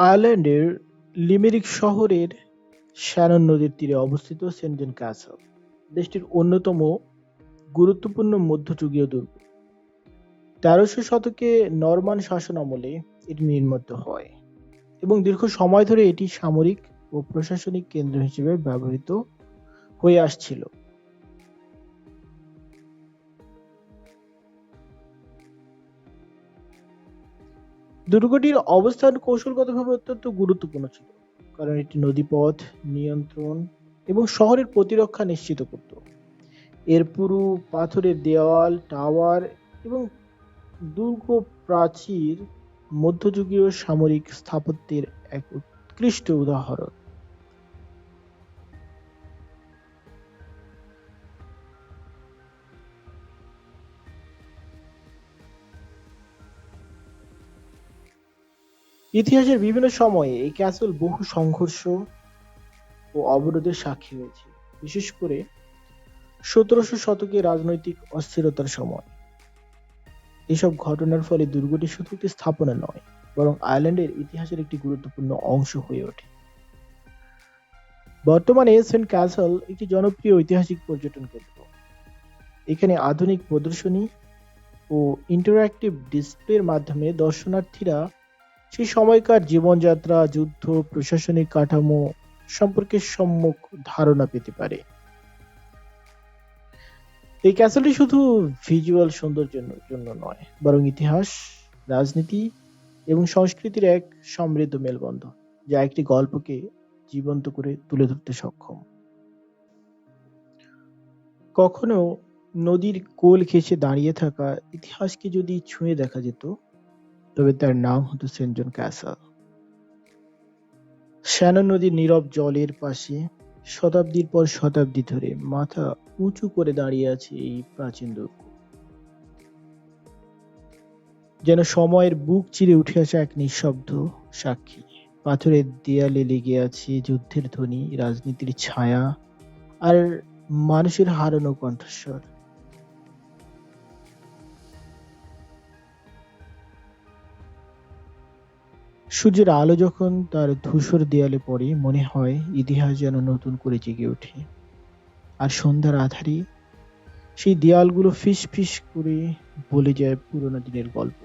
আয়ারল্যান্ডের লিমেরিক শহরের শ্যানন নদীর তীরে অবস্থিত সেন্ট জন ক্যাসল দেশটির অন্যতম গুরুত্বপূর্ণ মধ্যযুগীয় দুর্গ। 1300 শতকে নরমান শাসন আমলে এটি নির্মিত হয় এবং দীর্ঘ সময় ধরে এটি সামরিক ও প্রশাসনিক কেন্দ্র হিসেবে ব্যবহৃত হয়ে আসছিল। দুর্গটির অবস্থান কৌশলগতভাবে অত্যন্ত গুরুত্বপূর্ণ ছিল, কারণ এটি নদীপথ নিয়ন্ত্রণ এবং শহরের প্রতিরক্ষা নিশ্চিত করত। এর পুরু পাথরের দেওয়াল, টাওয়ার এবং দুর্গ প্রাচীর মধ্যযুগীয় সামরিক স্থাপত্যের এক উৎকৃষ্ট উদাহরণ। ইতিহাসের বিভিন্ন সময়ে এই ক্যাসল বহু সংঘর্ষ ও অবরোধের সাক্ষী হয়েছে, বিশেষ করে 1700 শতকে রাজনৈতিক অস্থিরতার সময়। এসব ঘটনার ফলে দুর্গটি শুধু একটি স্থাপনা নয়, বরং আয়ারল্যান্ডের ইতিহাসের একটি গুরুত্বপূর্ণ অংশ হয়ে ওঠে। বর্তমানে সেন্ট ক্যাসল একটি জনপ্রিয় ঐতিহাসিক পর্যটন কেন্দ্র। এখানে আধুনিক প্রদর্শনী ও ইন্টারঅ্যাক্টিভ ডিসপ্লের মাধ্যমে দর্শনার্থীরা সেই সময়কার জীবনযাত্রা, যুদ্ধ, প্রশাসনিক কাঠামো সম্পর্কে সম্যক ধারণা পেতে পারে। এই ক্যাসেলটি শুধু ভিজুয়াল সৌন্দর্যের জন্য নয়, বরং ইতিহাস, রাজনীতি এবং সংস্কৃতির এক সমৃদ্ধ মেলবন্ধন, যা একটি গল্পকে জীবন্ত করে তুলে ধরতে সক্ষম। কখনো নদীর কোল ঘেঁষে দাঁড়িয়ে থাকা ইতিহাসকে যদি ছুঁয়ে দেখা যেত, তবে তার নাম হতো সেন্ট জন ক্যাসল। শ্যানন নদীর নীরব জলের পাশে শতাব্দীর পর শতাব্দী ধরে মাথা উঁচু করে দাঁড়িয়ে আছে এই প্রাচীন দুর্গ, যেন সময়ের বুক চিরে উঠে আসা এক নিঃশব্দ সাক্ষী। পাথরের দেয়ালে লেগে আছে যুদ্ধের ধ্বনি, রাজনীতির ছায়া আর মানুষের হারানো কণ্ঠস্বর। সূর্যের আলো যখন তার ধূসর দেয়ালে পড়ে, মনে হয় ইতিহাস যেন নতুন করে জেগে ওঠে। আর সন্ধ্যার আধারে সেই দেয়ালগুলো ফিস ফিস করে বলে যায় পুরোনো দিনের গল্প।